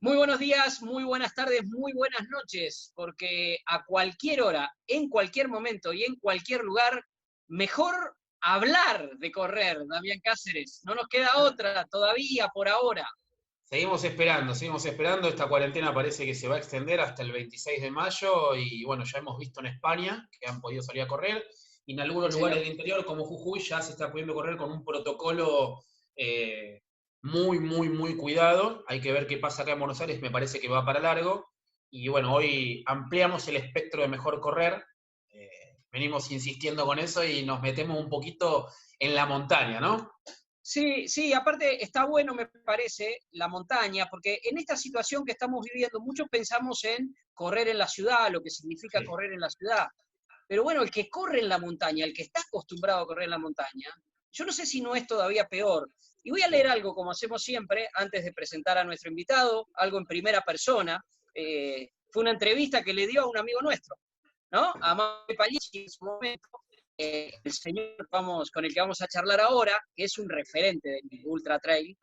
Muy buenos días, muy buenas tardes, muy buenas noches, porque a cualquier hora, en cualquier momento y en cualquier lugar, mejor hablar de correr, Damián Cáceres. No nos queda otra todavía por ahora. Seguimos esperando. Esta cuarentena parece que se va a extender hasta el 26 de mayo y bueno, ya hemos visto en España que han podido salir a correr y en algunos Sí, lugares señor. del interior como Jujuy ya se está pudiendo correr con un protocolo muy cuidado. Hay que ver qué pasa acá en Buenos Aires, me parece que va para largo. Y bueno, hoy ampliamos el espectro de mejor correr. Eh, Venimos insistiendo con eso y nos metemos un poquito en la montaña, ¿no? Sí, sí, aparte está bueno, me parece, la montaña, porque en esta situación que estamos viviendo, muchos pensamos en correr en la ciudad, lo que significa Sí. correr en la ciudad. Pero bueno, el que corre en la montaña, el que está acostumbrado a correr en la montaña, yo no sé si no es todavía peor. Y voy a leer Sí. algo, como hacemos siempre, antes de presentar a nuestro invitado, algo en primera persona. Fue una entrevista que le dio a un amigo nuestro, ¿no? A Manuel Pagliacci en su momento, el señor con el que vamos a charlar ahora, que es un referente del Ultra Trail,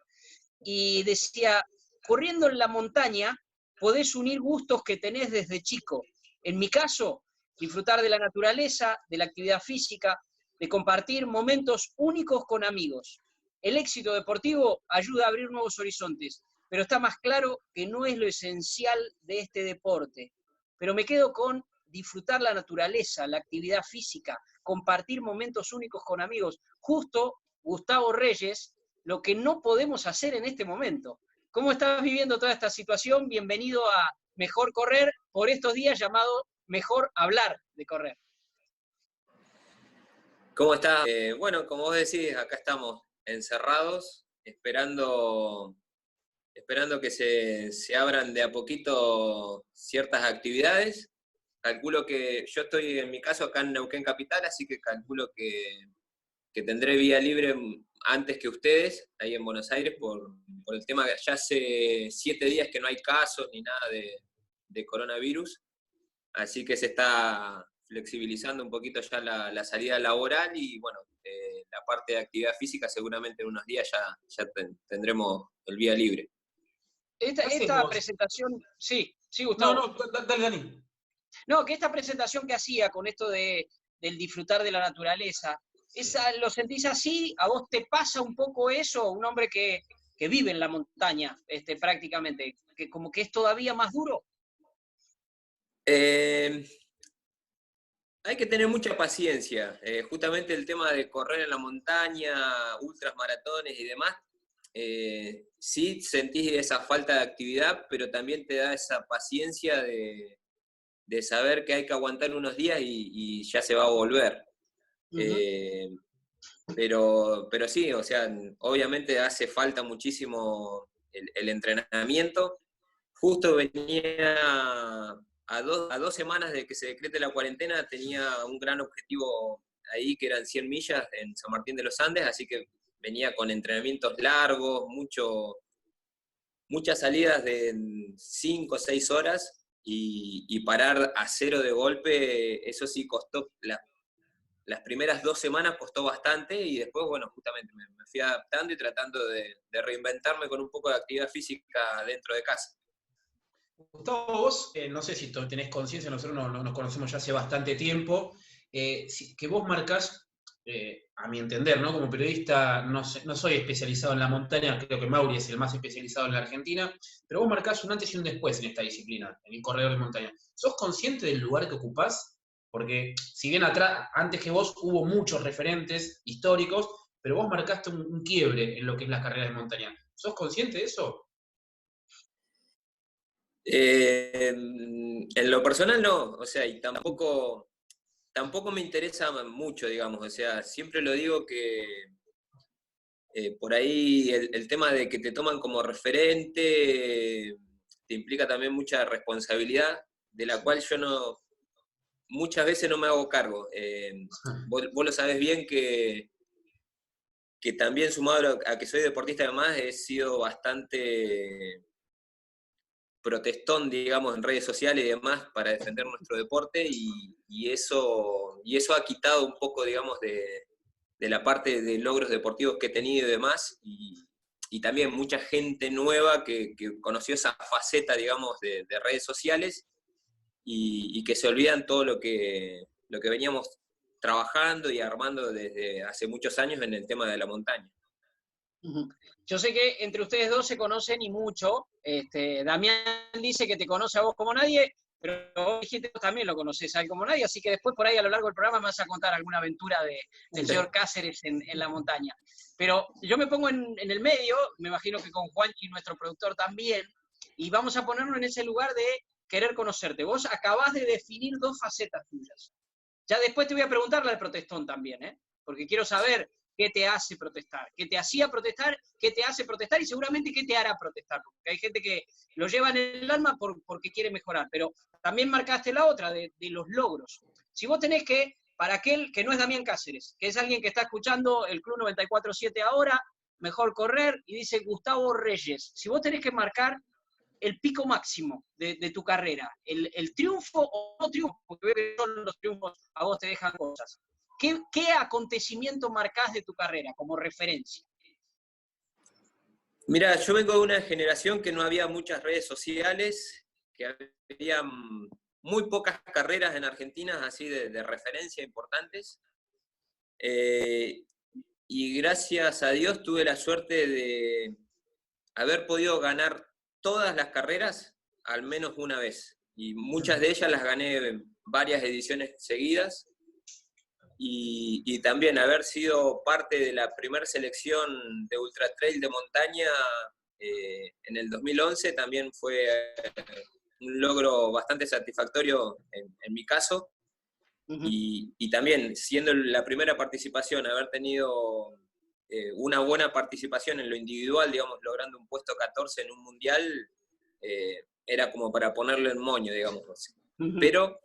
y decía, corriendo en la montaña podés unir gustos que tenés desde chico. En mi caso, disfrutar de la naturaleza, de la actividad física, de compartir momentos únicos con amigos. El éxito deportivo ayuda a abrir nuevos horizontes, pero está más claro que no es lo esencial de este deporte. Pero me quedo con disfrutar la naturaleza, la actividad física, compartir momentos únicos con amigos. Justo Gustavo Reyes, lo que no podemos hacer en este momento. ¿Cómo estás viviendo toda esta situación? Bienvenido a Mejor Correr por estos días llamado Mejor Hablar de Correr. ¿Cómo estás? Bueno, como vos decís, acá estamos encerrados, esperando que se abran de a poquito ciertas actividades. Calculo que yo estoy en mi caso acá en Neuquén Capital, así que calculo que tendré vía libre antes que ustedes, ahí en Buenos Aires, por el tema que ya hace 7 días que no hay casos ni nada de coronavirus. Así que se está flexibilizando un poquito ya la salida laboral y bueno, la parte de actividad física seguramente en unos días ya tendremos el vía libre. ¿Qué haces Esta vos? presentación, sí, No, Gustavo. no, dale, Dani. No, que esta presentación que hacía con esto del disfrutar de la naturaleza, Sí. ¿lo sentís así? ¿A vos te pasa un poco eso? Un hombre que vive en la montaña prácticamente, que como que es todavía más duro. Eh, Hay que tener mucha paciencia. Justamente el tema de correr en la montaña, ultras, maratones y demás, sí sentís esa falta de actividad, pero también te da esa paciencia de saber que hay que aguantar unos días y ya se va a volver. Uh -huh. Eh, pero sí, o sea, obviamente hace falta muchísimo el entrenamiento. Justo venía a 2 semanas de que se decrete la cuarentena, tenía un gran objetivo ahí que eran 100 millas en San Martín de los Andes, así que venía con entrenamientos largos, muchas salidas de 5 o 6 horas y parar a cero de golpe, eso sí costó, las primeras 2 semanas costó bastante y después, bueno, justamente me fui adaptando y tratando de reinventarme con un poco de actividad física dentro de casa. Gustavo, vos, no sé si tenés conciencia, nosotros nos conocemos ya hace bastante tiempo, que vos marcás, a mi entender, ¿no? Como periodista, no soy especializado en la montaña, creo que Mauri es el más especializado en la Argentina, pero vos marcás un antes y un después en esta disciplina, en el corredor de montaña. ¿Sos consciente del lugar que ocupás? Porque si bien atrás, antes que vos hubo muchos referentes históricos, pero vos marcaste un quiebre en lo que es las carreras de montaña. ¿Sos consciente de eso? En lo personal no, o sea, y tampoco me interesa mucho, digamos, o sea, siempre lo digo que por ahí el tema de que te toman como referente te implica también mucha responsabilidad, de la cual yo muchas veces no me hago cargo. Vos lo sabés bien que también sumado a que soy deportista además, he sido bastante protestón, digamos, en redes sociales y demás para defender nuestro deporte y eso ha quitado un poco, digamos, de la parte de logros deportivos que he tenido y demás y también mucha gente nueva que conoció esa faceta, digamos, de redes sociales y que se olvidan todo lo que veníamos trabajando y armando desde hace muchos años en el tema de la montaña. Yo sé que entre ustedes dos se conocen y mucho. Damián dice que te conoce a vos como nadie, pero vos dijiste que vos también lo conocés a él como nadie, así que después por ahí a lo largo del programa me vas a contar alguna aventura del señor Cáceres en la montaña. Pero yo me pongo en el medio, me imagino que con Juanchi, nuestro productor, también, y vamos a ponernos en ese lugar de querer conocerte. Vos acabás de definir dos facetas tuyas. Ya después te voy a preguntar la del protestón también, porque quiero saber qué te hace protestar, qué te hacía protestar, qué te hace protestar y seguramente qué te hará protestar. Porque hay gente que lo lleva en el alma porque quiere mejorar, pero también marcaste la otra de los logros. Si vos tenés que, para aquel que no es Damián Cáceres, que es alguien que está escuchando el Club 94.7 ahora, Mejor Correr, y dice Gustavo Reyes, si vos tenés que marcar el pico máximo de tu carrera, el triunfo o no triunfo, porque son los triunfos a vos te dejan cosas. ¿Qué acontecimiento marcás de tu carrera como referencia? Mira, yo vengo de una generación que no había muchas redes sociales, que había muy pocas carreras en Argentina así de referencia importantes. Y gracias a Dios tuve la suerte de haber podido ganar todas las carreras al menos una vez. Y muchas de ellas las gané varias ediciones seguidas. Y también haber sido parte de la primera selección de Ultra Trail de montaña en el 2011 también fue un logro bastante satisfactorio en mi caso. Y también, siendo la primera participación, haber tenido una buena participación en lo individual, digamos, logrando un puesto 14 en un mundial, era como para ponerlo en moño, digamos. Pero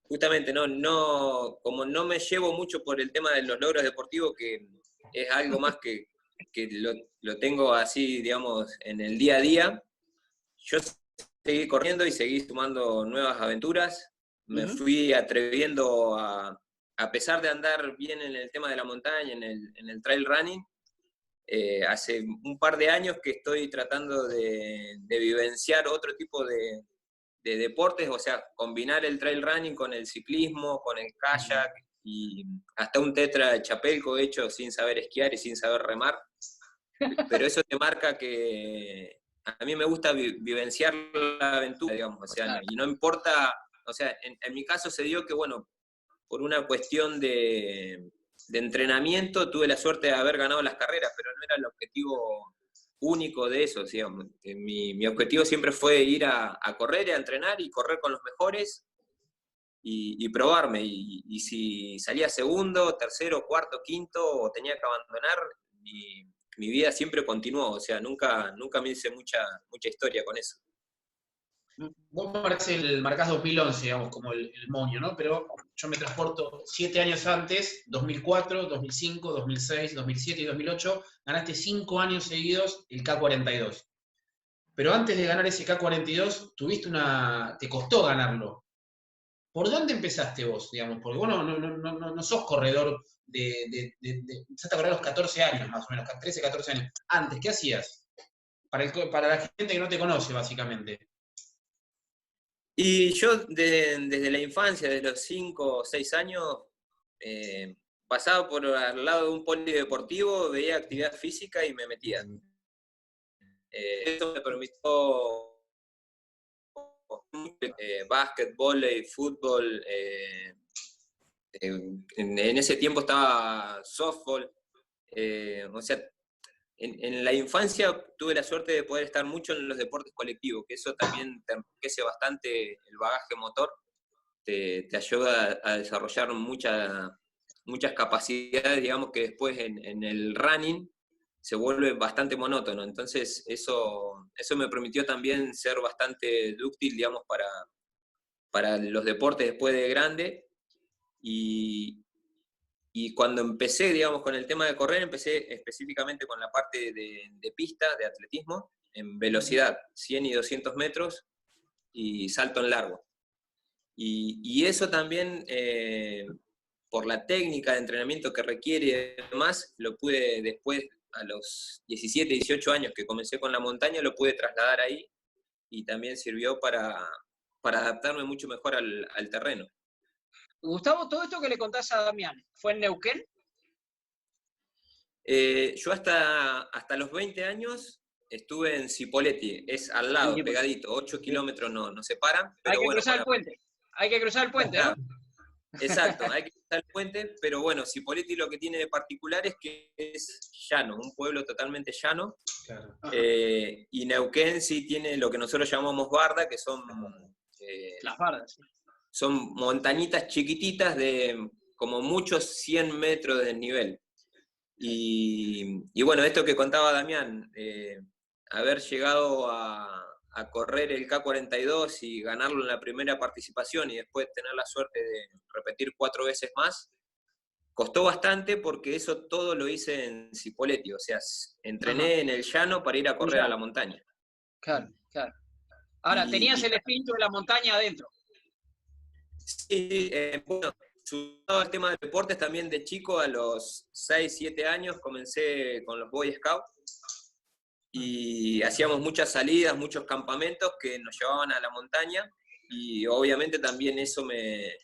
justamente como no me llevo mucho por el tema de los logros deportivos, que es algo más que lo tengo así, digamos, en el día a día, yo seguí corriendo y seguí sumando nuevas aventuras. Me fui atreviendo a pesar de andar bien en el tema de la montaña, en el trail running, hace un par de años que estoy tratando de vivenciar otro tipo de deportes, o sea, combinar el trail running con el ciclismo, con el kayak y hasta un tetra de Chapelco hecho sin saber esquiar y sin saber remar. Pero eso te marca que a mí me gusta vivenciar la aventura, digamos, o sea, y no importa, o sea, en mi caso se dio que, bueno, por una cuestión de entrenamiento tuve la suerte de haber ganado las carreras, pero no era el objetivo único de eso, digamos. Mi objetivo siempre fue ir a correr y a entrenar y correr con los mejores y probarme. Y si salía segundo, tercero, cuarto, quinto o tenía que abandonar, mi vida siempre continuó. O sea, nunca me hice mucha historia con eso. Vos marcás 2011, digamos, como el moño, ¿no? Pero yo me transporto 7 años antes, 2004, 2005, 2006, 2007 y 2008, ganaste 5 años seguidos el K42. Pero antes de ganar ese K42, te costó ganarlo. ¿Por dónde empezaste vos, digamos? Porque vos no sos corredor empezaste a correr a los 14 años, más o menos, 13, 14 años. Antes, ¿qué hacías? Para la gente que no te conoce, básicamente. Y yo desde la infancia, desde los 5 o 6 años, pasaba por al lado de un polideportivo, veía actividad física y me metía. Eso me permitió básquet, vóley, fútbol. En ese tiempo estaba softball. O sea, en la infancia tuve la suerte de poder estar mucho en los deportes colectivos, que eso también te enriquece bastante el bagaje motor, te ayuda a desarrollar muchas capacidades, digamos, que después en el running se vuelve bastante monótono. Entonces eso me permitió también ser bastante dúctil, digamos, para los deportes después de grande. Y cuando empecé, digamos, con el tema de correr, empecé específicamente con la parte de pista, de atletismo, en velocidad, 100 y 200 metros, y salto en largo. Y eso también, por la técnica de entrenamiento que requiere y demás, lo pude después a los 17, 18 años que comencé con la montaña, lo pude trasladar ahí y también sirvió para adaptarme mucho mejor al terreno. Gustavo, todo esto que le contás a Damián, ¿fue en Neuquén? Yo hasta los 20 años estuve en Cipolletti, es al lado, pegadito, 8 kilómetros nos separan. Pero hay que cruzar el puente, hay que cruzar el puente, ¿no? Exacto, hay que cruzar el puente, pero bueno, Cipolletti lo que tiene de particular es que es llano, un pueblo totalmente llano. Claro. Y Neuquén sí tiene lo que nosotros llamamos barda, que son... las bardas. Sí. Son montañitas chiquititas de como muchos 100 metros de desnivel. Y bueno, esto que contaba Damián, haber llegado a correr el K42 y ganarlo en la primera participación y después tener la suerte de repetir 4 veces más, costó bastante porque eso todo lo hice en Cipolletti, o sea, entrené en el llano para ir a correr a la montaña. Claro, claro. Ahora, tenías el espíritu de la montaña adentro. Sí, bueno, sumado al tema de deportes, también de chico, a los 6, 7 años, comencé con los Boy Scouts y hacíamos muchas salidas, muchos campamentos que nos llevaban a la montaña y obviamente también eso me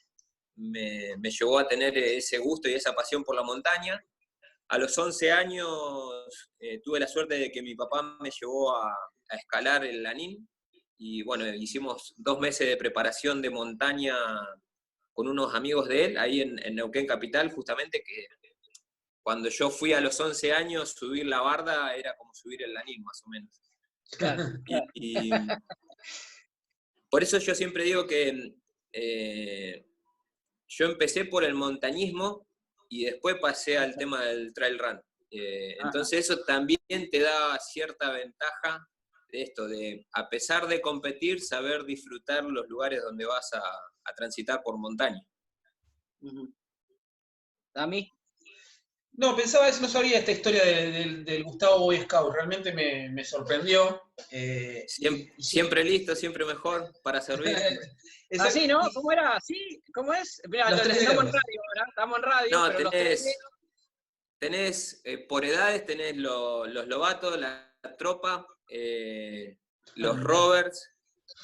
llevó a tener ese gusto y esa pasión por la montaña. A los 11 años tuve la suerte de que mi papá me llevó a escalar el Lanín. Y bueno, hicimos 2 meses de preparación de montaña con unos amigos de él, ahí en Neuquén Capital, justamente, que cuando yo fui a los 11 años, subir la barda era como subir el Lanín, más o menos. Claro, claro. Y por eso yo siempre digo que yo empecé por el montañismo y después pasé al tema del trail run. Entonces eso también te da cierta ventaja de esto, de a pesar de competir, saber disfrutar los lugares donde vas a transitar por montaña. ¿Dami? No, pensaba eso, no sabía esta historia del Gustavo Boy Scout, realmente me sorprendió. Siempre listo, siempre mejor para servir. Así, ¿no? ¿Cómo era? ¿Así? ¿Cómo es? Mirá, estamos en radio ahora, estamos en radio, no, pero tenés por edades, tenés los lobatos, la tropa, los rovers.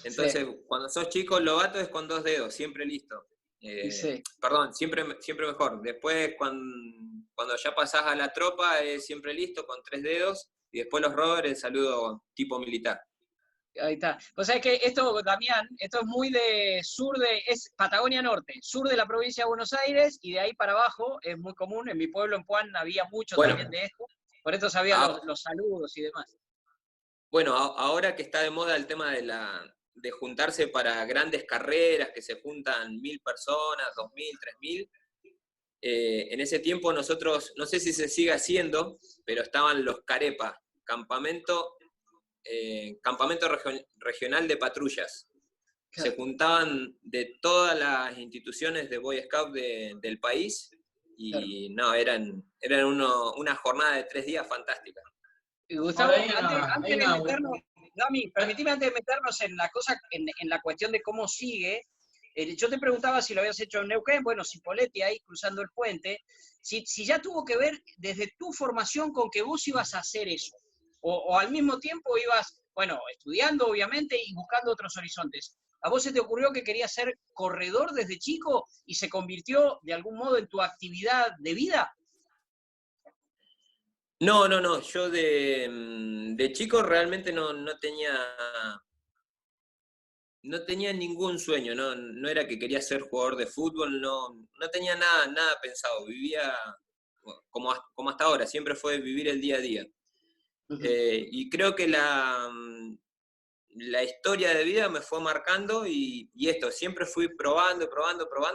Entonces, cuando sos chico, el lobato es con 2 dedos, siempre listo. Perdón, siempre mejor. Después, cuando ya pasás a la tropa, es siempre listo, con 3 dedos. Y después los rovers, el saludo tipo militar. Ahí está. O sea que esto, Damián, esto es muy es Patagonia Norte, sur de la provincia de Buenos Aires, y de ahí para abajo es muy común. En mi pueblo, en Puan, había mucho también de esto. Por esto sabía los saludos y demás. Bueno, ahora que está de moda el tema de juntarse para grandes carreras, que se juntan 1000 personas, 2000, 3000. En ese tiempo nosotros, no sé si se sigue haciendo, pero estaban los Carepa, campamento regional de patrullas. Claro. Se juntaban de todas las instituciones de Boy Scout del país y claro. Eran una jornada de 3 días fantástica. Gustavo, antes de meternos, Dami, permitime antes de meternos en la cosa, en la cuestión de cómo sigue, yo te preguntaba si lo habías hecho en Neuquén, bueno, Cipolletti ahí cruzando el puente, si ya tuvo que ver desde tu formación con que vos ibas a hacer eso, o al mismo tiempo ibas, bueno, estudiando obviamente y buscando otros horizontes. ¿A vos se te ocurrió que querías ser corredor desde chico y se convirtió de algún modo en tu actividad de vida? No, yo de chico realmente no tenía ningún sueño, no era que quería ser jugador de fútbol, no tenía nada pensado, vivía como hasta ahora, siempre fue vivir el día a día. Uh-huh. Y creo que la historia de vida me fue marcando y esto, siempre fui probando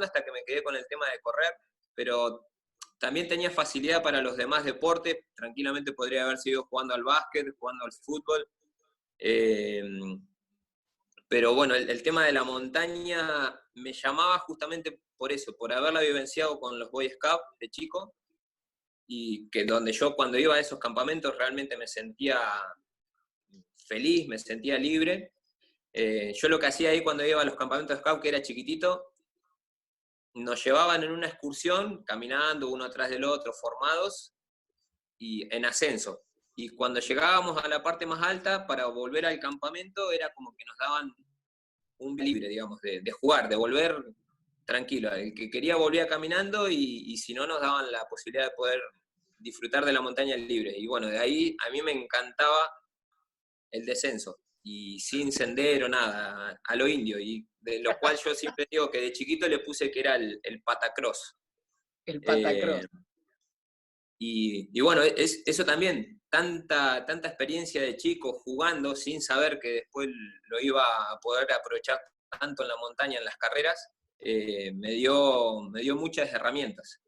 hasta que me quedé con el tema de correr, pero también tenía facilidad para los demás deportes, tranquilamente podría haber seguido jugando al básquet, jugando al fútbol, pero bueno, el tema de la montaña me llamaba justamente por eso, por haberla vivenciado con los Boy Scouts de chico, y que donde yo cuando iba a esos campamentos realmente me sentía feliz, me sentía libre. Yo lo que hacía ahí cuando iba a los campamentos de Scout, que era chiquitito, nos llevaban en una excursión, caminando uno atrás del otro, formados, y en ascenso. Y cuando llegábamos a la parte más alta, para volver al campamento, era como que nos daban un libre, digamos, de jugar, de volver tranquilo. El que quería volvía caminando y si no, nos daban la posibilidad de poder disfrutar de la montaña libre. Y bueno, de ahí a mí me encantaba el descenso, y sin sendero, nada, a lo indio, y de lo cual yo siempre digo que de chiquito le puse que era el patacross. El patacross. Y bueno, eso también, tanta experiencia de chico jugando sin saber que después lo iba a poder aprovechar tanto en la montaña, en las carreras, me dio muchas herramientas.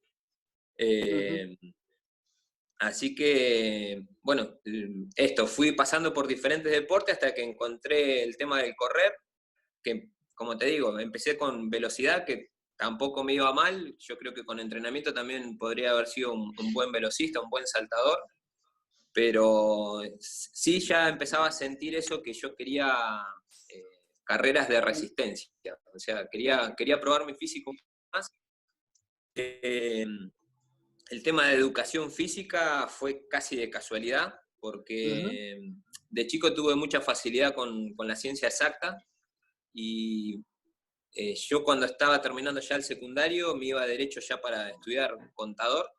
Así que, bueno, fui pasando por diferentes deportes hasta que encontré el tema del correr, que, como te digo, empecé con velocidad, que tampoco me iba mal. Yo creo que con entrenamiento también podría haber sido un buen velocista, un buen saltador, pero sí ya empezaba a sentir eso, que yo quería carreras de resistencia. O sea, quería probar mi físico más. El tema de educación física fue casi de casualidad, porque de chico tuve mucha facilidad con la ciencia exacta, y yo cuando estaba terminando ya el secundario me iba derecho ya para estudiar contador,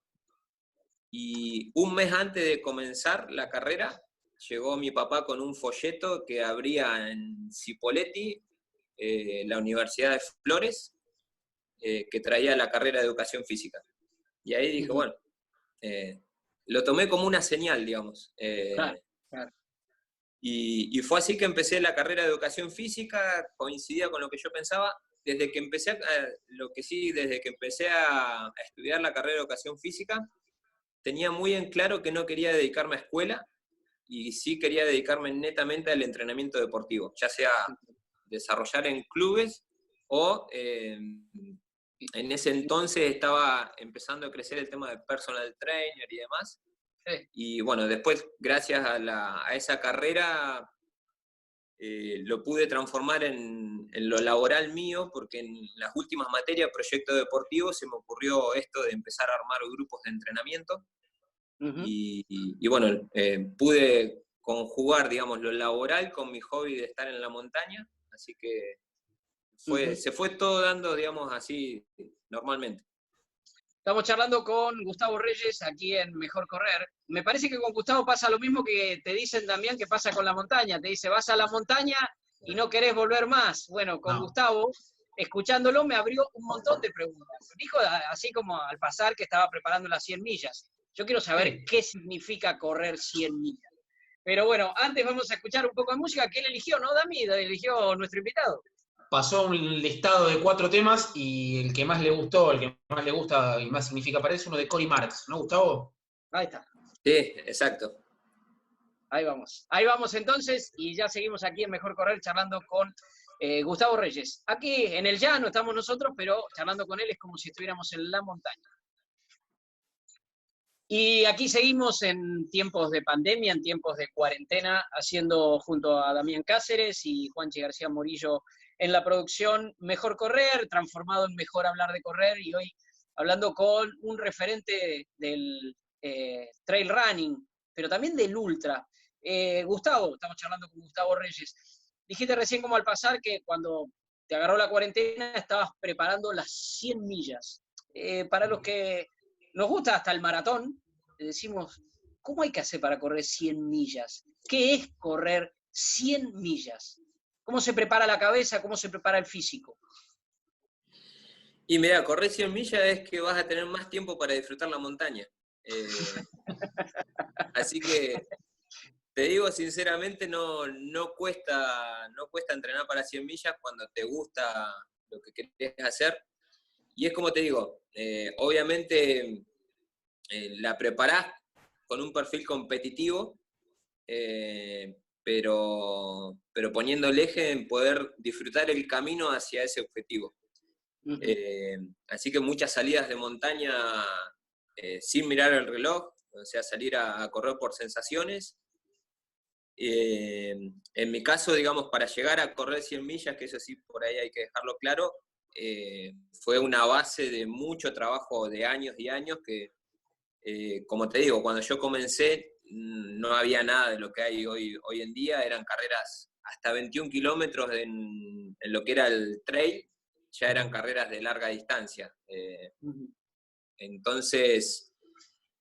y un mes antes de comenzar la carrera llegó mi papá con un folleto que abría en Cipolletti, la Universidad de Flores, que traía la carrera de educación física. Y ahí dije, bueno, lo tomé como una señal, digamos. Claro. Y fue así que empecé la carrera de educación física, coincidía con lo que yo pensaba. Desde que empecé a estudiar la carrera de educación física, tenía muy en claro que no quería dedicarme a escuela, y sí quería dedicarme netamente al entrenamiento deportivo, ya sea desarrollar en clubes o en ese entonces estaba empezando a crecer el tema de personal trainer y demás. Sí. Y bueno, después, gracias a esa carrera, lo pude transformar en lo laboral mío, porque en las últimas materias, proyecto deportivo, se me ocurrió esto de empezar a armar grupos de entrenamiento. Y bueno, pude conjugar, digamos, lo laboral con mi hobby de estar en la montaña, así que se fue todo dando, digamos, así normalmente. Estamos charlando con Gustavo Reyes aquí en Mejor Correr. Me parece que con Gustavo pasa lo mismo que te dicen también que pasa con la montaña. Te dice, vas a la montaña y no querés volver más. Bueno, con Gustavo, escuchándolo, me abrió un montón de preguntas. Dijo así como al pasar que estaba preparando las 100 millas. Yo quiero saber qué significa correr 100 millas. Pero bueno, antes vamos a escuchar un poco de música que él eligió, ¿no, Dami? Eligió nuestro invitado. Pasó un listado de 4 temas y el que más le gustó, el que más le gusta y más significa para él es uno de Cory Marx, ¿no, Gustavo? Ahí está. Sí, exacto. Ahí vamos entonces, y ya seguimos aquí en Mejor Correr charlando con Gustavo Reyes. Aquí en el llano estamos nosotros, pero charlando con él es como si estuviéramos en la montaña. Y aquí seguimos en tiempos de pandemia, en tiempos de cuarentena, haciendo junto a Damián Cáceres y Juanchi García Morillo en la producción Mejor Correr, transformado en Mejor Hablar de Correr, y hoy hablando con un referente del trail running, pero también del ultra. Gustavo, estamos charlando con Gustavo Reyes. Dijiste recién como al pasar que cuando te agarró la cuarentena estabas preparando las 100 millas. Para los que nos gusta hasta el maratón, le decimos, ¿cómo hay que hacer para correr 100 millas? ¿Qué es correr 100 millas? ¿Cómo se prepara la cabeza? ¿Cómo se prepara el físico? Y mira, correr 100 millas es que vas a tener más tiempo para disfrutar la montaña. Así que te digo sinceramente, no cuesta entrenar para 100 millas cuando te gusta lo que querés hacer. Y es como te digo, obviamente la preparás con un perfil competitivo, pero poniendo el eje en poder disfrutar el camino hacia ese objetivo. Así que muchas salidas de montaña sin mirar el reloj, o sea, salir a correr por sensaciones. En mi caso, digamos, para llegar a correr 100 millas, que eso sí, por ahí hay que dejarlo claro, fue una base de mucho trabajo de años y años que Como te digo, cuando yo comencé no había nada de lo que hay hoy en día, eran carreras hasta 21 kilómetros en lo que era el trail, ya eran carreras de larga distancia. Entonces,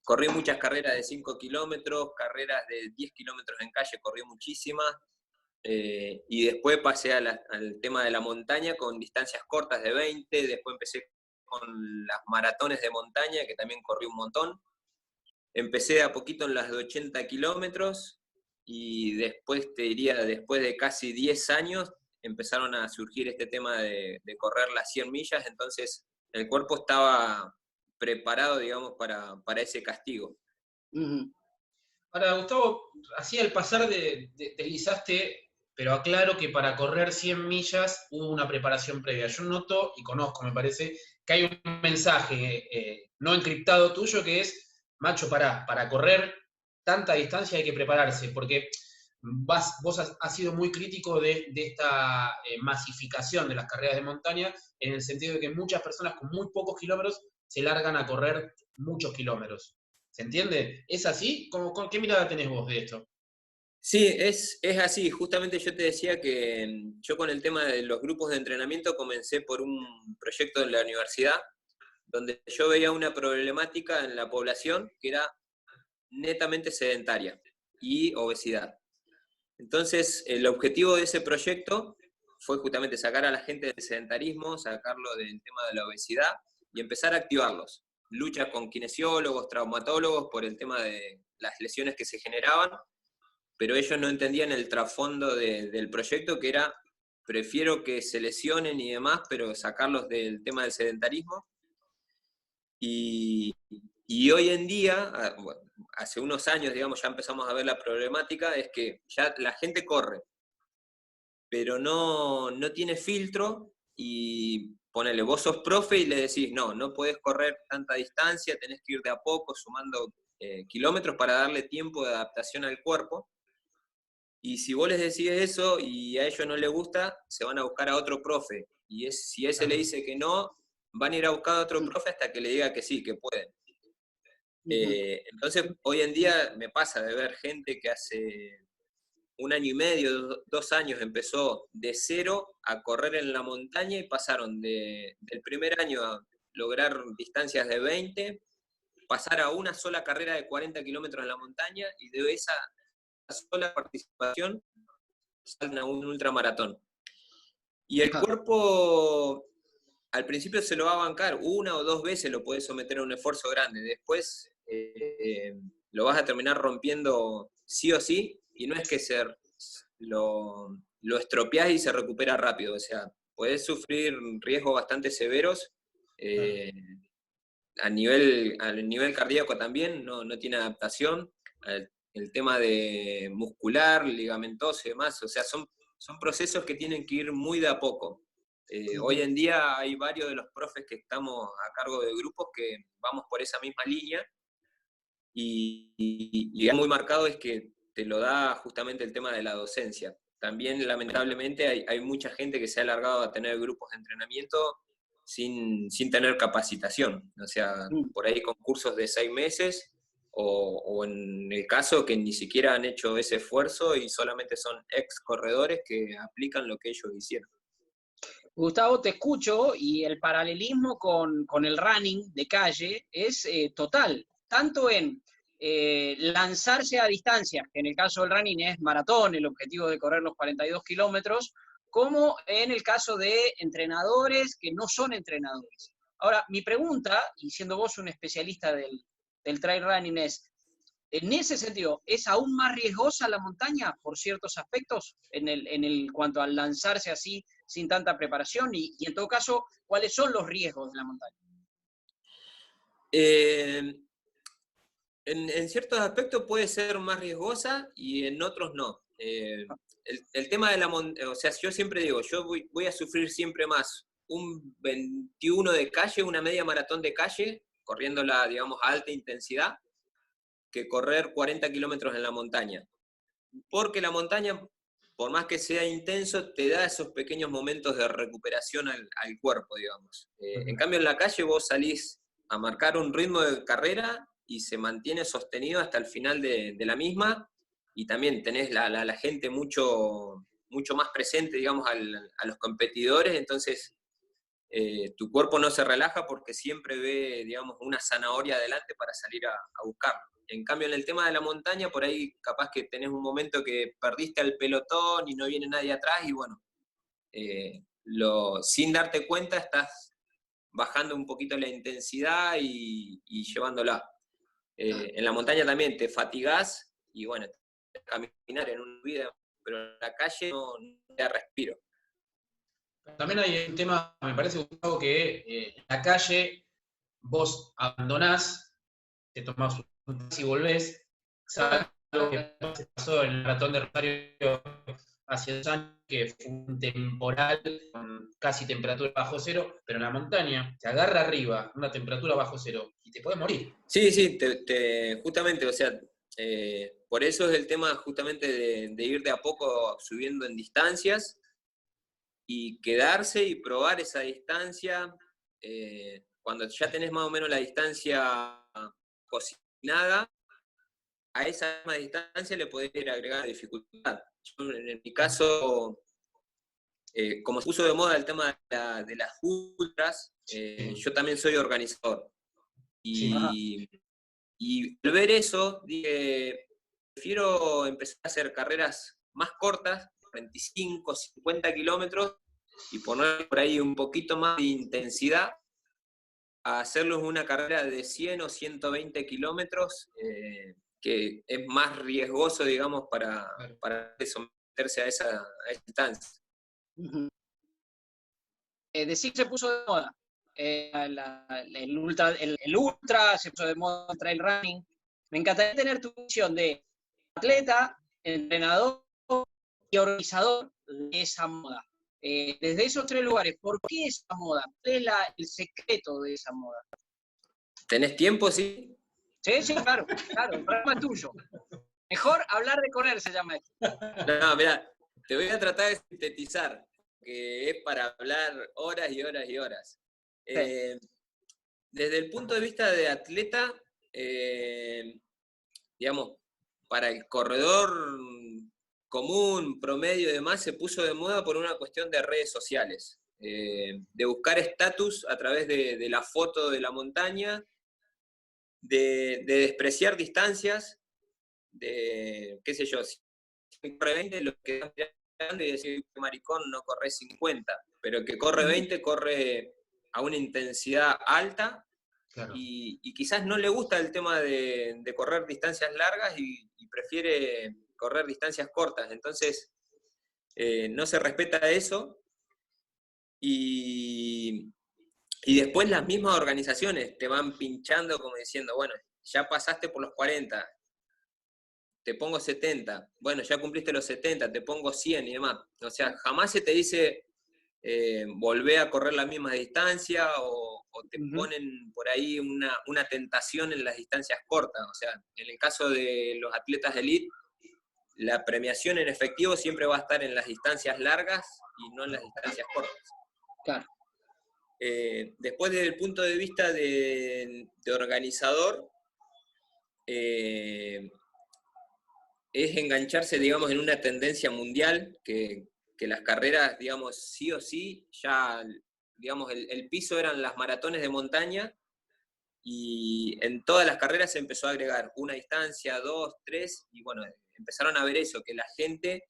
corrí muchas carreras de 5 kilómetros, carreras de 10 kilómetros en calle, corrí muchísimas. Y después pasé al tema de la montaña con distancias cortas de 20, después empecé con las maratones de montaña, que también corrí un montón. Empecé de a poquito en las de 80 kilómetros y después, te diría, después de casi 10 años, empezaron a surgir este tema de correr las 100 millas, entonces el cuerpo estaba preparado, digamos, para ese castigo. Ahora, Gustavo, así al pasar deslizaste, pero aclaro que para correr 100 millas hubo una preparación previa. Yo noto y conozco, me parece, que hay un mensaje no encriptado tuyo que es, macho, para correr tanta distancia hay que prepararse, porque vos has sido muy crítico de esta masificación de las carreras de montaña, en el sentido de que muchas personas con muy pocos kilómetros se largan a correr muchos kilómetros. ¿Se entiende? ¿Es así? ¿Qué mirada tenés vos de esto? Sí, es así. Justamente yo te decía que yo con el tema de los grupos de entrenamiento comencé por un proyecto en la universidad, donde yo veía una problemática en la población que era netamente sedentaria y obesidad. Entonces, el objetivo de ese proyecto fue justamente sacar a la gente del sedentarismo, sacarlo del tema de la obesidad y empezar a activarlos. Luchas con kinesiólogos, traumatólogos por el tema de las lesiones que se generaban, pero ellos no entendían el trasfondo del proyecto, que era, prefiero que se lesionen y demás, pero sacarlos del tema del sedentarismo. Y hoy en día, hace unos años, digamos, ya empezamos a ver la problemática, es que ya la gente corre, pero no tiene filtro y ponele, vos sos profe y le decís, no podés correr tanta distancia, tenés que ir de a poco sumando kilómetros para darle tiempo de adaptación al cuerpo. Y si vos les decís eso y a ellos no les gusta, se van a buscar a otro profe. Y si ese le dice que no, van a ir a buscar a otro profe hasta que le diga que sí, que pueden. Entonces, hoy en día me pasa de ver gente que hace 1 año y medio, 2 años empezó de 0 a correr en la montaña y pasaron del primer año a lograr distancias de 20, pasar a una sola carrera de 40 kilómetros en la montaña y de esa sola participación salen a un ultramaratón. Y el cuerpo al principio se lo va a bancar, 1 o 2 veces lo puedes someter a un esfuerzo grande, después lo vas a terminar rompiendo sí o sí, y no es que lo estropeás y se recupera rápido, o sea, podés sufrir riesgos bastante severos, al nivel cardíaco también, no tiene adaptación, el tema de muscular, ligamentoso y demás, o sea, son procesos que tienen que ir muy de a poco. Hoy en día hay varios de los profes que estamos a cargo de grupos que vamos por esa misma línea y muy marcado es que te lo da justamente el tema de la docencia. También lamentablemente hay mucha gente que se ha alargado a tener grupos de entrenamiento sin tener capacitación, o sea, por ahí con cursos de 6 meses o en el caso que ni siquiera han hecho ese esfuerzo y solamente son ex corredores que aplican lo que ellos hicieron. Gustavo, te escucho y el paralelismo con el running de calle es total, tanto en lanzarse a distancias, que en el caso del running es maratón, el objetivo de correr los 42 kilómetros, como en el caso de entrenadores que no son entrenadores. Ahora, mi pregunta, y siendo vos un especialista del trail running, es, en ese sentido, ¿es aún más riesgosa la montaña por ciertos aspectos en cuanto al lanzarse así sin tanta preparación? Y en todo caso, ¿cuáles son los riesgos de la montaña? En ciertos aspectos puede ser más riesgosa y en otros no. El tema de la montaña, o sea, yo siempre digo, yo voy a sufrir siempre más un 21 de calle, una media maratón de calle, corriéndola, digamos, a alta intensidad, que correr 40 kilómetros en la montaña. Porque la montaña, por más que sea intenso, te da esos pequeños momentos de recuperación al cuerpo, digamos. En cambio, en la calle vos salís a marcar un ritmo de carrera y se mantiene sostenido hasta el final de la misma, y también tenés la gente mucho más presente, digamos, a los competidores, entonces tu cuerpo no se relaja porque siempre ve, digamos, una zanahoria adelante para salir a buscarlo. En cambio, en el tema de la montaña, por ahí capaz que tenés un momento que perdiste al pelotón y no viene nadie atrás, y bueno, sin darte cuenta estás bajando un poquito la intensidad y llevándola. En la montaña también te fatigás y bueno, caminar en un vida, pero en la calle no te da respiro. También hay un tema, me parece, Gustavo, que en la calle vos abandonás, te tomás un taxi y volvés, ¿sabes lo que pasó en el maratón de Rosario hace 2 años, que fue un temporal con casi temperatura bajo cero, pero en la montaña te agarra arriba una temperatura bajo cero y te puedes morir? Sí, justamente, o sea, por eso es el tema justamente de ir de a poco subiendo en distancias y quedarse y probar esa distancia. Cuando ya tenés más o menos la distancia cocinada, a esa misma distancia le podés ir agregar dificultad. Yo, en mi caso, como se puso de moda el tema de las ultras, yo también soy organizador. Y al ver eso, dije, prefiero empezar a hacer carreras más cortas, 25, 50 kilómetros, y poner por ahí un poquito más de intensidad, a hacerlo en una carrera de 100 o 120 kilómetros, que es más riesgoso, digamos, para someterse a esa distancia. Decir se puso de moda. El ultra se puso de moda, el trail running. Me encantaría tener tu visión de atleta, entrenador y organizador de esa moda. Desde esos 3 lugares, ¿por qué esa moda? ¿Cuál es el secreto de esa moda? ¿Tenés tiempo, sí? Sí, claro, el programa es tuyo. Mejor hablar de correr se llama esto. No, mirá, te voy a tratar de sintetizar, que es para hablar horas y horas y horas. Sí. Desde el punto de vista de atleta, digamos, para el corredor común, promedio y demás, se puso de moda por una cuestión de redes sociales, de buscar estatus a través de la foto de la montaña, de despreciar distancias, de, qué sé yo, si corre 20, lo que estás mirando y decir, maricón, no corre 50, pero que corre 20, corre a una intensidad alta. Claro. Y quizás no le gusta el tema de correr distancias largas y prefiere correr distancias cortas. Entonces, no se respeta eso. Y después las mismas organizaciones te van pinchando como diciendo, bueno, ya pasaste por los 40, te pongo 70, bueno, ya cumpliste los 70, te pongo 100 y demás. O sea, jamás se te dice volvé a correr la misma distancia o te ponen por ahí una tentación en las distancias cortas. O sea, en el caso de los atletas de elite, la premiación en efectivo siempre va a estar en las distancias largas y no en las distancias cortas. Claro. Después, desde el punto de vista de organizador, es engancharse, digamos, en una tendencia mundial que las carreras, digamos, sí o sí, ya, digamos, el piso eran las maratones de montaña, y en todas las carreras se empezó a agregar una distancia, 2, 3, y bueno, empezaron a ver eso, que la gente,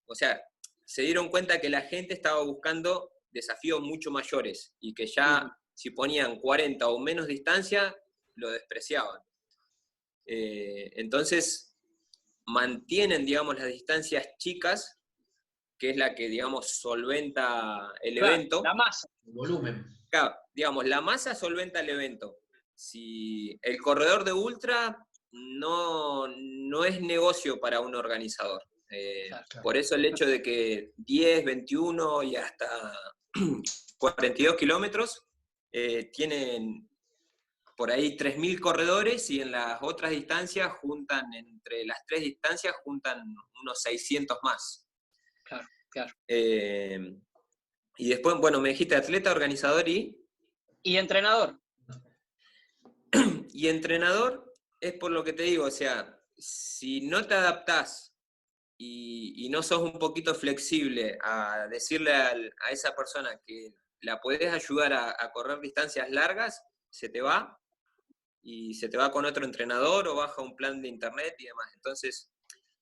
o sea, se dieron cuenta que la gente estaba buscando desafíos mucho mayores, y que ya si ponían 40 o menos distancia, lo despreciaban. Entonces, mantienen, digamos, las distancias chicas, que es la que, digamos, solventa el evento. La masa. El volumen. Claro, digamos, la masa solventa el evento. Si el corredor de ultra no es negocio para un organizador. Claro. Por eso el hecho de que 10, 21 y hasta 42 kilómetros tienen por ahí 3.000 corredores, y en las otras distancias juntan, entre las 3 distancias, juntan unos 600 más. Claro. Y después, bueno, me dijiste atleta, organizador y... Y entrenador. Y entrenador, es por lo que te digo, o sea, si no te adaptás y no sos un poquito flexible a decirle a esa persona que la podés ayudar a correr distancias largas, se te va y se te va con otro entrenador o baja un plan de internet y demás. Entonces,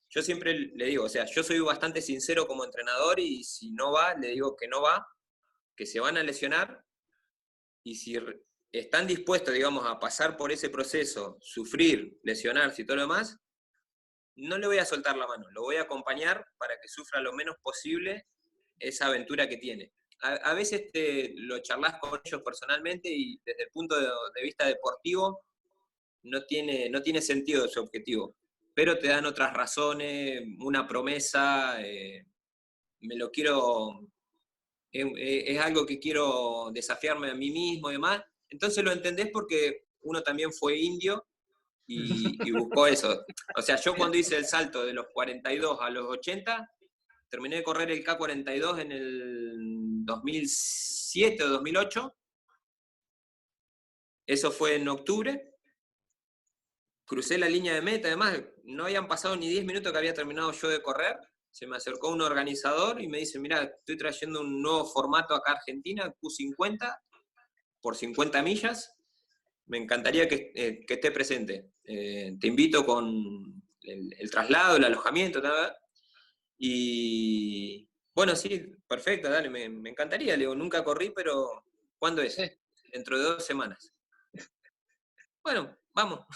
yo siempre le digo, o sea, yo soy bastante sincero como entrenador y si no va, le digo que no va, que se van a lesionar y si están dispuestos, digamos, a pasar por ese proceso, sufrir, lesionarse y todo lo demás, no le voy a soltar la mano, lo voy a acompañar para que sufra lo menos posible esa aventura que tiene. A veces lo charlas con ellos personalmente y desde el punto de vista deportivo no tiene sentido su objetivo, pero te dan otras razones, una promesa, me lo quiero, es algo que quiero desafiarme a mí mismo y demás. Entonces lo entendés porque uno también fue indio y buscó eso. O sea, yo cuando hice el salto de los 42 a los 80, terminé de correr el K42 en el 2007 o 2008. Eso fue en octubre. Crucé la línea de meta, además, no habían pasado ni 10 minutos que había terminado yo de correr. Se me acercó un organizador y me dice, mira, estoy trayendo un nuevo formato acá a Argentina, Q50, por 50 millas. Me encantaría que esté presente. Te invito con el traslado, el alojamiento, tal. Y bueno, sí, perfecto, dale, me encantaría. Le digo, nunca corrí, pero ¿cuándo es? Sí. Dentro de 2 semanas. Bueno, vamos.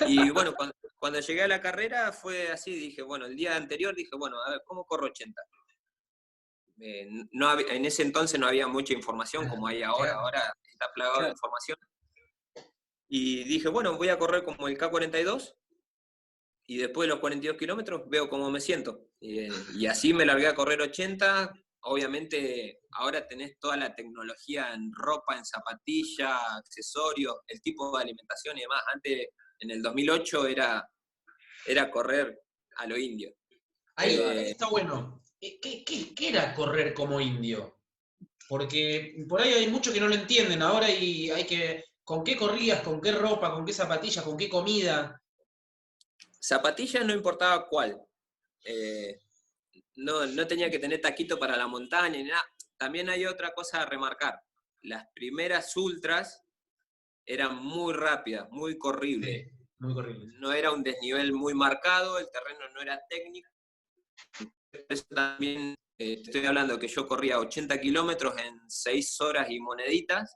Y bueno, cuando llegué a la carrera fue así, dije, bueno, el día anterior dije, bueno, a ver, ¿cómo corro 80? En ese entonces no había mucha información como hay ahora, ahora está plagado de información. Y dije, bueno, voy a correr como el K42 y después de los 42 kilómetros veo cómo me siento. Y así me largué a correr 80. Obviamente ahora tenés toda la tecnología en ropa, en zapatillas, accesorios, el tipo de alimentación y demás. Antes, en el 2008, era correr a lo indio. Ahí está bueno. ¿Qué era correr como indio? Porque por ahí hay muchos que no lo entienden ahora y hay que... ¿Con qué corrías? ¿Con qué ropa? ¿Con qué zapatillas? ¿Con qué comida? Zapatillas no importaba cuál. No tenía que tener taquito para la montaña ni nada. También hay otra cosa a remarcar. Las primeras ultras eran muy rápidas, muy corribles. Sí, muy corribles. No era un desnivel muy marcado, el terreno no era técnico. Eso también, estoy hablando que yo corría 80 kilómetros en 6 horas y moneditas,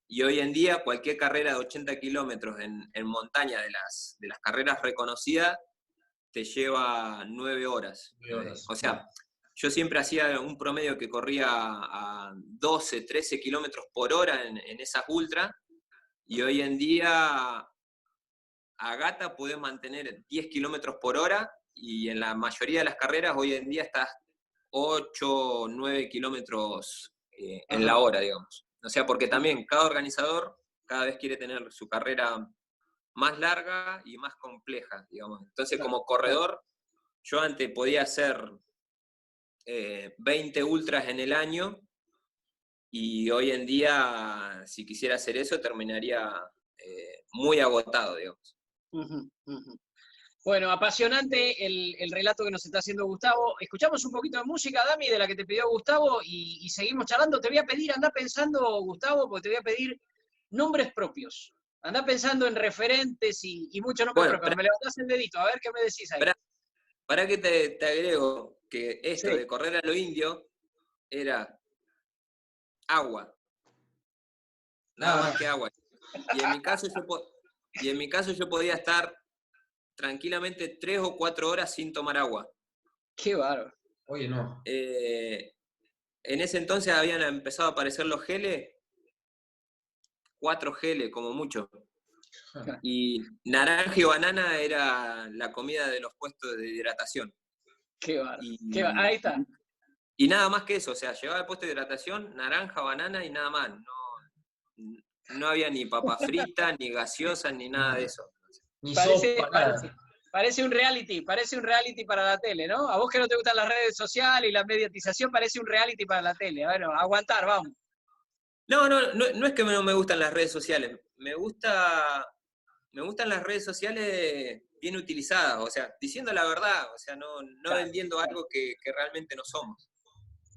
y hoy en día cualquier carrera de 80 kilómetros en montaña de las carreras reconocidas te lleva 9 horas. 9 horas. O sea, yo siempre hacía un promedio que corría a 12, 13 kilómetros por hora en esas ultras, y hoy en día a gata podés mantener 10 kilómetros por hora, y en la mayoría de las carreras hoy en día estás 8 o 9 kilómetros en la hora, digamos. O sea, porque también cada organizador cada vez quiere tener su carrera más larga y más compleja, digamos. Entonces, como corredor, yo antes podía hacer 20 ultras en el año, y hoy en día, si quisiera hacer eso, terminaría muy agotado, digamos. Bueno, apasionante el relato que nos está haciendo Gustavo. Escuchamos un poquito de música, Dami, de la que te pidió Gustavo, y seguimos charlando. Te voy a pedir, anda pensando, Gustavo, porque te voy a pedir nombres propios. Anda pensando en referentes y muchos nombres propios. Me levantás el dedito, a ver qué me decís ahí. Para que te agrego que esto de correr a lo indio era agua. Nada más que agua. Y en mi caso yo podía estar tranquilamente 3 o 4 horas sin tomar agua. Qué bárbaro. Oye, no. En ese entonces habían empezado a aparecer los geles, 4 geles como mucho. Y naranja y banana era la comida de los puestos de hidratación. Qué bárbaro. Ahí está. Y nada más que eso, o sea, llegaba al puesto de hidratación, naranja, banana y nada más. No había ni papa frita, ni gaseosas, ni nada de eso. Ni parece un reality para la tele, ¿no? A vos que no te gustan las redes sociales y la mediatización, parece un reality para la tele. Bueno, aguantar, vamos. No es que no me gustan las redes sociales. Me gusta Me gustan las redes sociales bien utilizadas, o sea, diciendo la verdad, o sea, no Claro, vendiendo algo que realmente no somos.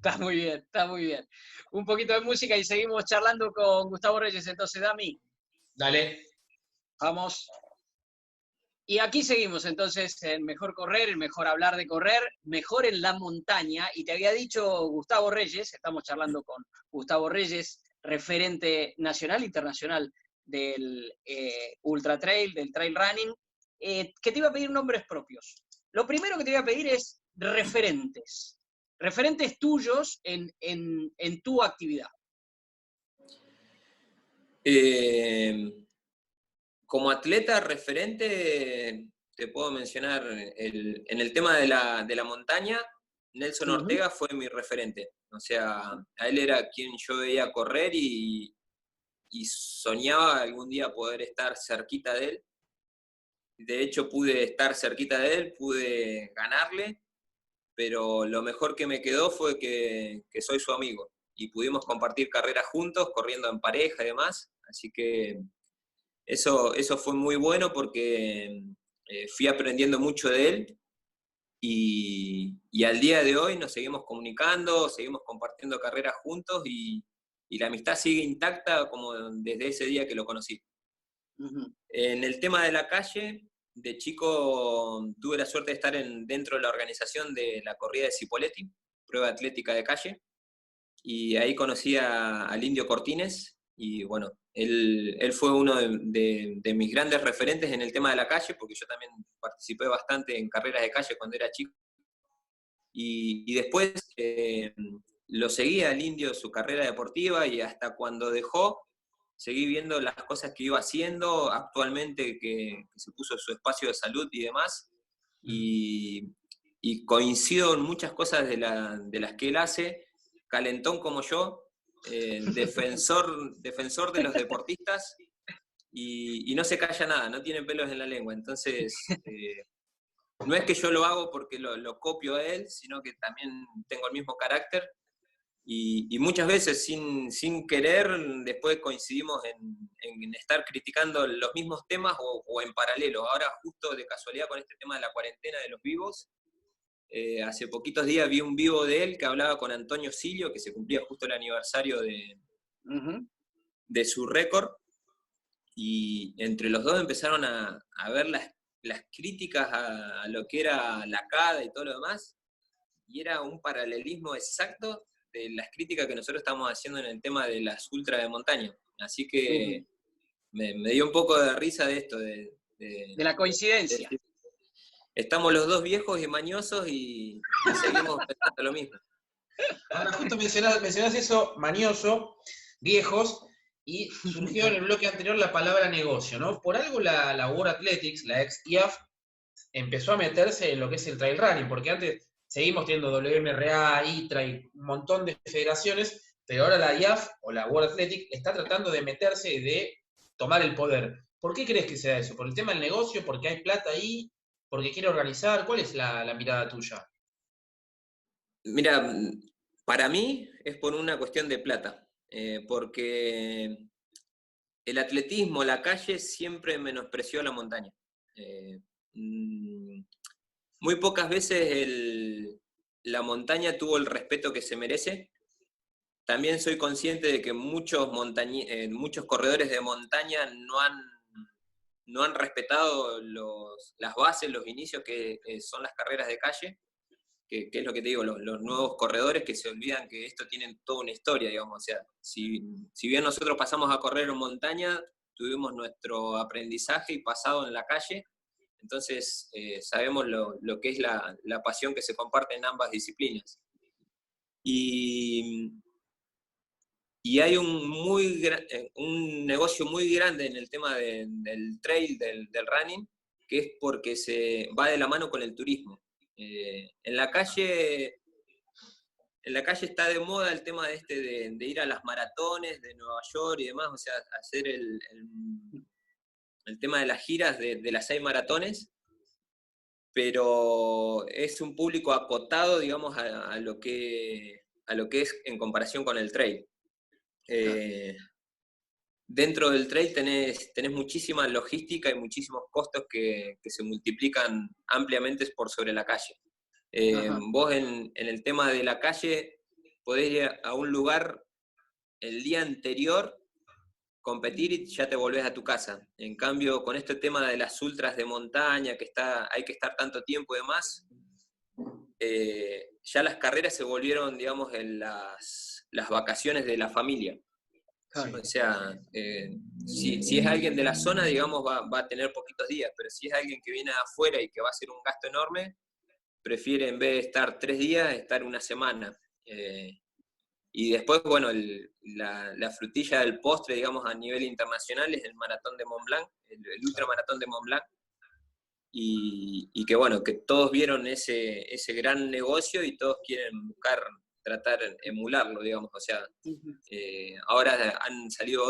está muy bien, está muy bien. Un poquito de música y seguimos charlando con Gustavo Reyes. Entonces, Dami, Dale. vamos. Y aquí seguimos entonces en Mejor Correr, el mejor hablar de correr, mejor en la montaña. Y te había dicho Gustavo Reyes, estamos charlando con Gustavo Reyes, referente nacional e internacional del Ultra Trail, del Trail Running, que te iba a pedir nombres propios. Lo primero que te voy a pedir es referentes, referentes tuyos en tu actividad. Como atleta referente, te puedo mencionar, en el tema de la montaña, Nelson Ortega fue mi referente. O sea, a él era quien yo veía correr y soñaba algún día poder estar cerquita de él. De hecho, pude estar cerquita de él, pude ganarle, pero lo mejor que me quedó fue que soy su amigo y pudimos compartir carreras juntos, corriendo en pareja y demás. Así que eso fue muy bueno porque fui aprendiendo mucho de él y al día de hoy nos seguimos comunicando, seguimos compartiendo carreras juntos y la amistad sigue intacta como desde ese día que lo conocí. En el tema de la calle, de chico tuve la suerte de estar dentro de la organización de la corrida de Cipolletti, prueba atlética de calle, y ahí conocí al Indio Cortines, y bueno, él fue uno de mis grandes referentes en el tema de la calle, porque yo también participé bastante en carreras de calle cuando era chico, y después lo seguía al Indio su carrera deportiva, y hasta cuando dejó, seguí viendo las cosas que iba haciendo, actualmente que se puso su espacio de salud y demás, y coincido en muchas cosas de las que él hace, calentón como yo, defensor de los deportistas, y no se calla nada, no tiene pelos en la lengua, entonces no es que yo lo hago porque lo copio a él, sino que también tengo el mismo carácter, y muchas veces sin querer, después coincidimos en estar criticando los mismos temas o en paralelo. Ahora justo de casualidad con este tema de la cuarentena de los vivos, hace poquitos días vi un vivo de él que hablaba con Antonio Silio, que se cumplía justo el aniversario de su récord, y entre los dos empezaron a ver las críticas a lo que era la CADA y todo lo demás, y era un paralelismo exacto de las críticas que nosotros estamos haciendo en el tema de las ultras de montaña. Así que me dio un poco de risa de esto. De la coincidencia. Estamos los dos viejos y mañosos y seguimos pensando lo mismo. Ahora, justo mencionás eso, mañoso, viejos, y surgió en el bloque anterior la palabra negocio, ¿no? Por algo la World Athletics, la ex IAF, empezó a meterse en lo que es el trail running, porque antes seguimos teniendo WMRA, ITRA y un montón de federaciones, pero ahora la IAF o la World Athletic está tratando de meterse y de tomar el poder. ¿Por qué crees que sea eso? ¿Por el tema del negocio? ¿Porque hay plata ahí? ¿Porque quiere organizar? ¿Cuál es la mirada tuya? Mira, para mí es por una cuestión de plata, porque el atletismo, la calle, siempre menospreció la montaña. Muy pocas veces la montaña tuvo el respeto que se merece. También soy consciente de que muchos corredores de montaña no han respetado las bases, los inicios que son las carreras de calle, que es lo que te digo, los nuevos corredores que se olvidan que esto tiene toda una historia, digamos. O sea, si bien nosotros pasamos a correr en montaña, tuvimos nuestro aprendizaje y pasado en la calle, entonces sabemos lo que es la pasión que se comparte en ambas disciplinas. Y hay un negocio muy grande en el tema del trail, del running, que es porque se va de la mano con el turismo. En la calle está de moda el tema de ir a las maratones de Nueva York y demás, o sea, hacer el tema de las giras de las 6 maratones, pero es un público acotado, digamos, a lo que es en comparación con el trail. dentro del trail tenés muchísima logística y muchísimos costos que se multiplican ampliamente por sobre la calle. Vos en el tema de la calle podés ir a un lugar el día anterior, competir y ya te volvés a tu casa. En cambio, con este tema de las ultras de montaña, que hay que estar tanto tiempo y demás, ya las carreras se volvieron, digamos, en las vacaciones de la familia. Claro. O sea, si es alguien de la zona, digamos, va a tener poquitos días, pero si es alguien que viene de afuera y que va a hacer un gasto enorme, prefiere en vez de estar 3 días, estar una semana. Y después, bueno, la frutilla del postre, digamos, a nivel internacional es el maratón de Mont Blanc, el ultramaratón de Mont Blanc. Y que, bueno, que todos vieron ese gran negocio y todos quieren tratar de emularlo, digamos. O sea, ahora han salido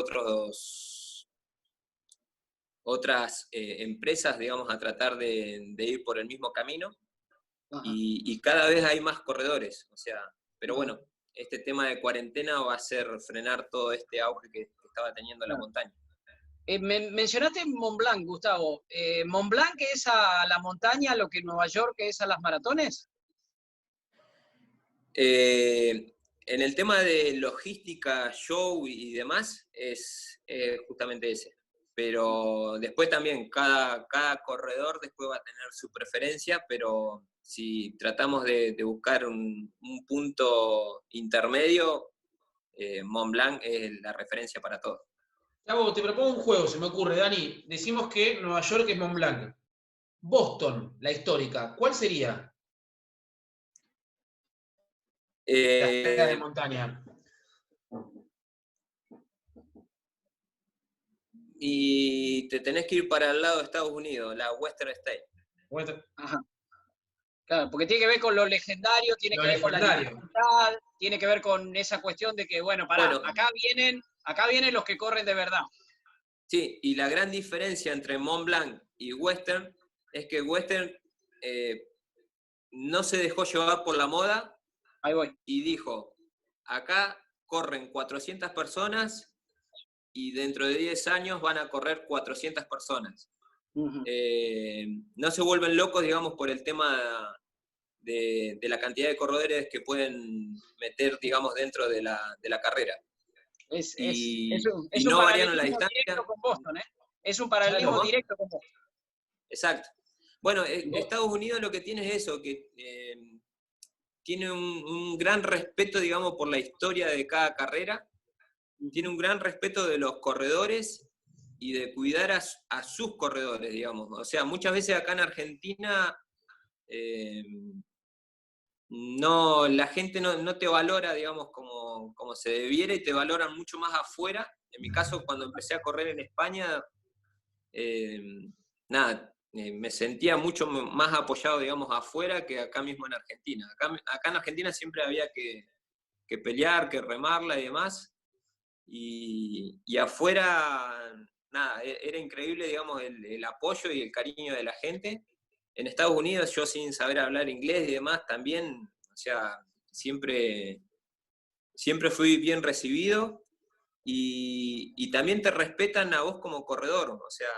otras empresas, digamos, a tratar de ir por el mismo camino. Y cada vez hay más corredores. O sea, pero bueno, este tema de cuarentena va a hacer frenar todo este auge que estaba teniendo la montaña. Mencionaste Mont Blanc, Gustavo. ¿Mont Blanc es a la montaña lo que Nueva York es a las maratones? En el tema de logística, show y demás, es justamente ese. Pero después también, cada corredor después va a tener su preferencia, pero si tratamos de buscar un punto intermedio, Mont Blanc es la referencia para todos. Gabo, te propongo un juego, se me ocurre, Dani. Decimos que Nueva York es Mont Blanc. Boston, la histórica, ¿cuál sería? La carrera de montaña. Y te tenés que ir para el lado de Estados Unidos, la Western State. Ajá. Claro, porque tiene que ver con lo legendario, tiene que ver con la dificultad, tiene que ver con esa cuestión de que, bueno, acá vienen los que corren de verdad. Sí, y la gran diferencia entre Mont Blanc y Western es que Western no se dejó llevar por la moda. Ahí voy. Y dijo, acá corren 400 personas y dentro de 10 años van a correr 400 personas. No se vuelven locos, digamos, por el tema de la cantidad de corredores que pueden meter, digamos, dentro de la carrera. Es no un variaron la paralelismo distancia. Directo con Boston, ¿eh? Es un paralelismo directo con Boston. Exacto. Bueno, Estados Unidos lo que tiene es eso, que tiene un gran respeto, digamos, por la historia de cada carrera, tiene un gran respeto de los corredores y de cuidar a sus corredores, digamos. O sea, muchas veces acá en Argentina la gente no te valora, digamos, como se debiera y te valoran mucho más afuera. En mi caso, cuando empecé a correr en España, me sentía mucho más apoyado, digamos, afuera que acá mismo en Argentina. Acá en Argentina siempre había que pelear, que remarla y demás. Y afuera, era increíble, digamos, el apoyo y el cariño de la gente. En Estados Unidos, yo sin saber hablar inglés y demás, también, o sea, siempre fui bien recibido y también te respetan a vos como corredor. O sea,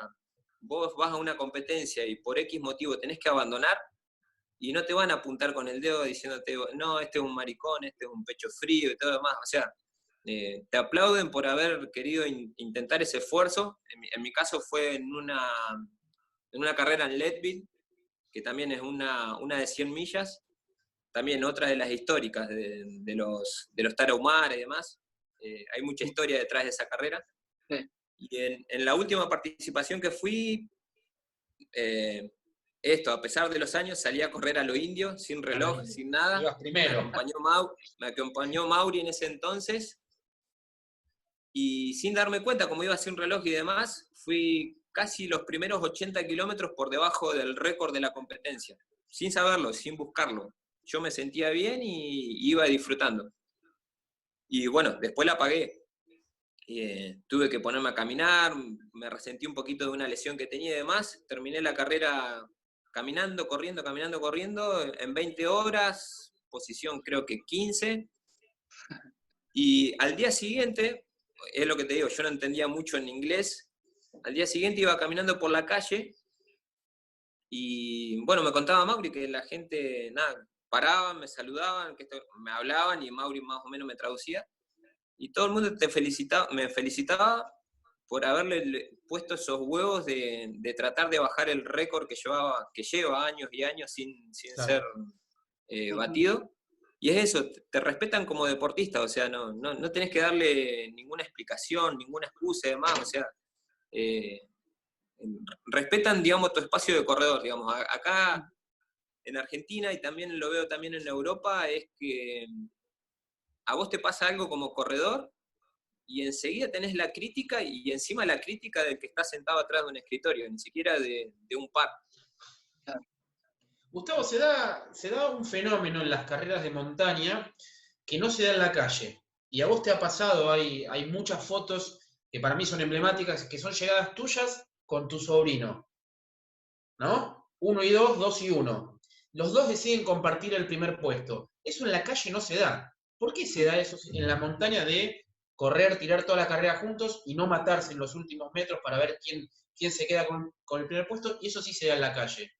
vos vas a una competencia y por X motivo tenés que abandonar y no te van a apuntar con el dedo diciéndote, no, este es un maricón, este es un pecho frío y todo lo demás. O sea, te aplauden por haber querido intentar ese esfuerzo. En mi caso fue en una carrera en Leadville, que también es una de 100 millas, también otra de las históricas de los Tarahumara y demás. Hay mucha historia detrás de esa carrera. Sí. Y en la última participación que fui, a pesar de los años, salí a correr a lo indio, sin reloj, sin nada. Ibas primero. Me acompañó Mauri en ese entonces. Y sin darme cuenta, como iba sin reloj y demás, fui casi los primeros 80 kilómetros por debajo del récord de la competencia. Sin saberlo, sin buscarlo. Yo me sentía bien y iba disfrutando. Y bueno, después la pagué. Tuve que ponerme a caminar, me resentí un poquito de una lesión que tenía y demás. Terminé la carrera caminando, corriendo, en 20 horas, posición creo que 15. Y al día siguiente es lo que te digo, yo no entendía mucho en inglés. Al día siguiente iba caminando por la calle y, bueno, me contaba Mauri que la gente, nada, paraban, me saludaban, me hablaban y Mauri más o menos me traducía. Y todo el mundo me felicitaba por haberle puesto esos huevos de tratar de bajar el récord que lleva años y años sin ser batido. Y es eso, te respetan como deportista, o sea, no tenés que darle ninguna explicación, ninguna excusa y demás, o sea, eh, respetan, digamos, tu espacio de corredor, digamos. Acá en Argentina, y también lo veo también en Europa, es que a vos te pasa algo como corredor y enseguida tenés la crítica y encima la crítica del que está sentado atrás de un escritorio, ni siquiera de un par. Gustavo, se da un fenómeno en las carreras de montaña que no se da en la calle. Y a vos te ha pasado, hay muchas fotos que para mí son emblemáticas, que son llegadas tuyas con tu sobrino, ¿no? 1 y 2, 2 y 1. Los dos deciden compartir el primer puesto. Eso en la calle no se da. ¿Por qué se da eso en la montaña de correr, tirar toda la carrera juntos y no matarse en los últimos metros para ver quién se queda con el primer puesto? Y eso sí se da en la calle.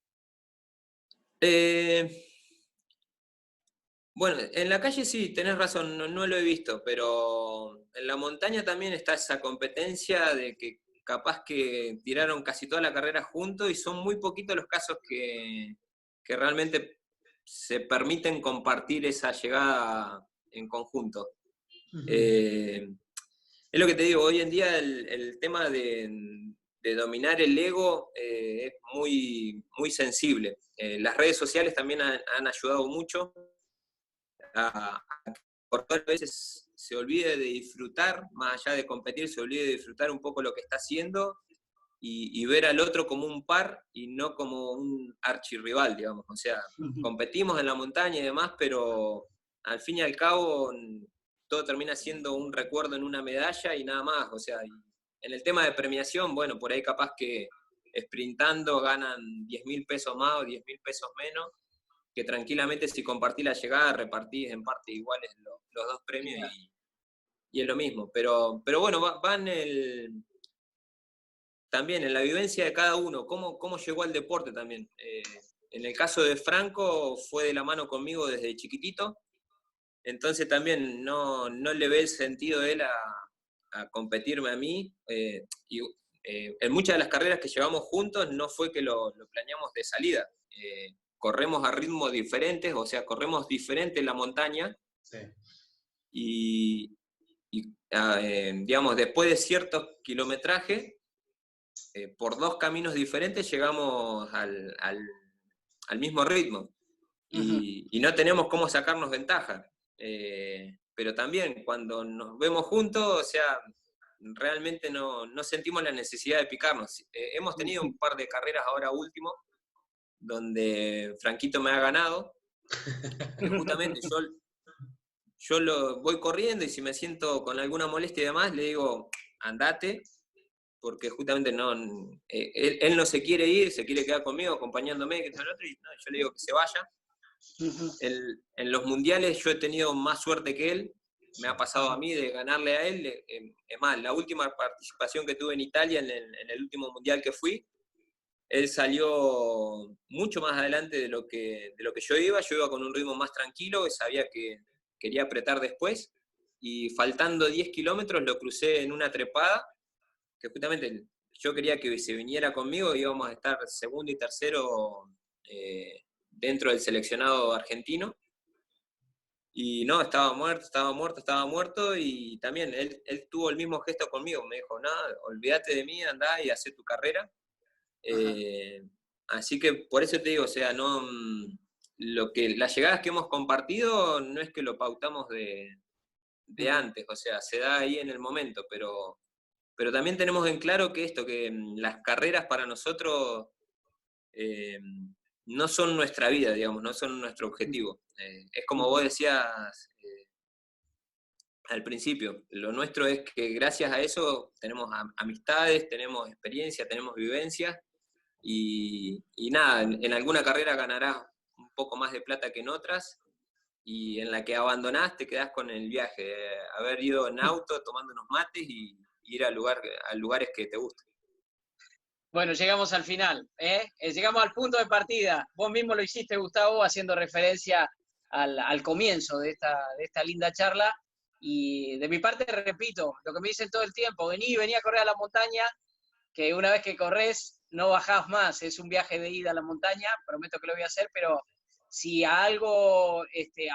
Bueno, en la calle sí, tenés razón, no lo he visto, pero en la montaña también está esa competencia de que capaz que tiraron casi toda la carrera juntos y son muy poquitos los casos que realmente se permiten compartir esa llegada en conjunto. Es lo que te digo, hoy en día el tema de dominar el ego es muy sensible. Las redes sociales también han ayudado mucho a corredor a veces se olvide de disfrutar, más allá de competir, se olvide de disfrutar un poco lo que está haciendo y ver al otro como un par y no como un archirrival, digamos. O sea, competimos en la montaña y demás, pero al fin y al cabo todo termina siendo un recuerdo en una medalla y nada más. O sea, en el tema de premiación, bueno, por ahí capaz que sprintando ganan 10.000 pesos más o 10.000 pesos menos, que tranquilamente si compartís la llegada, repartís en parte iguales los dos premios y es lo mismo. Pero bueno, va también en la vivencia de cada uno, cómo llegó al deporte también. En el caso de Franco fue de la mano conmigo desde chiquitito, entonces también no le ve el sentido de él a competirme a mí. En muchas de las carreras que llevamos juntos no fue que lo planeamos de salida. Corremos a ritmos diferentes, o sea, corremos diferente en la montaña. Sí. Digamos, después de ciertos kilometrajes, por dos caminos diferentes llegamos al mismo ritmo. Y no tenemos cómo sacarnos ventaja. Pero también cuando nos vemos juntos, o sea, realmente no sentimos la necesidad de picarnos. Hemos tenido un par de carreras ahora último, donde Franquito me ha ganado, que justamente yo lo voy corriendo y si me siento con alguna molestia y demás, le digo, andate, porque justamente él no se quiere ir, se quiere quedar conmigo, acompañándome, que tal otro, y no, yo le digo que se vaya. En los mundiales yo he tenido más suerte que él, me ha pasado a mí de ganarle a él. Es más, la última participación que tuve en Italia, en el último mundial que fui, él salió mucho más adelante de lo que yo iba con un ritmo más tranquilo, y sabía que quería apretar después, y faltando 10 kilómetros lo crucé en una trepada, que justamente yo quería que se viniera conmigo, íbamos a estar segundo y tercero dentro del seleccionado argentino, y no, estaba muerto, y también él tuvo el mismo gesto conmigo, me dijo, nada, olvídate de mí, andá y hacé tu carrera. Así que por eso te digo, o sea, las llegadas que hemos compartido no es que lo pautamos de antes, o sea, se da ahí en el momento, pero también tenemos en claro que las carreras para nosotros no son nuestra vida, digamos, no son nuestro objetivo. Es como vos decías al principio, lo nuestro es que gracias a eso tenemos amistades, tenemos experiencia, tenemos vivencias, y nada, en alguna carrera ganarás un poco más de plata que en otras, y en la que abandonás, te quedás con el viaje, haber ido en auto tomando unos mates y ir a lugares que te gustan. Bueno, llegamos al final, ¿eh? Llegamos al punto de partida. Vos mismo lo hiciste, Gustavo, haciendo referencia al comienzo de esta linda charla. Y de mi parte, repito, lo que me dicen todo el tiempo, vení a correr a la montaña, que una vez que corres no bajás más, es un viaje de ida a la montaña, prometo que lo voy a hacer, pero si a algo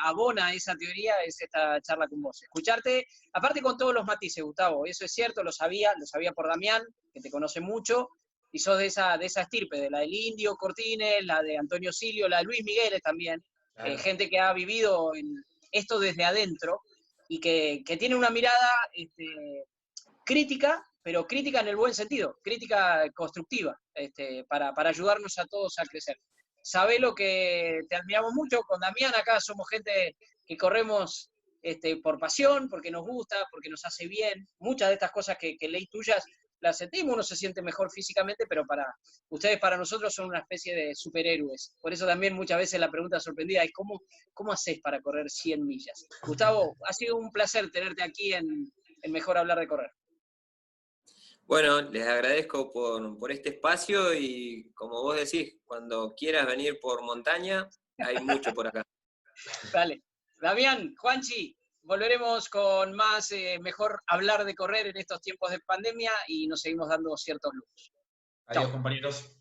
abona esa teoría es esta charla con vos. Escucharte, aparte con todos los matices, Gustavo, eso es cierto, lo sabía por Damián, que te conoce mucho, y sos de esa estirpe, de la del Indio Cortines, la de Antonio Silio, la de Luis Migueles también, Claro. gente que ha vivido esto desde adentro y que tiene una mirada crítica, pero crítica en el buen sentido, crítica constructiva, para ayudarnos a todos a crecer. Sabé lo que te admiramos mucho, con Damián acá somos gente que corremos por pasión, porque nos gusta, porque nos hace bien. Muchas de estas cosas que leí tuyas las sentimos, uno se siente mejor físicamente, pero ustedes para nosotros son una especie de superhéroes. Por eso también muchas veces la pregunta sorprendida es ¿cómo haces para correr 100 millas? Gustavo, ha sido un placer tenerte aquí en Mejor Hablar de Correr. Bueno, les agradezco por este espacio y como vos decís, cuando quieras venir por montaña, hay mucho por acá. Dale. Damián, Juanchi, volveremos con más Mejor Hablar de Correr en estos tiempos de pandemia y nos seguimos dando ciertos lujos. Adiós, Chao. compañeros.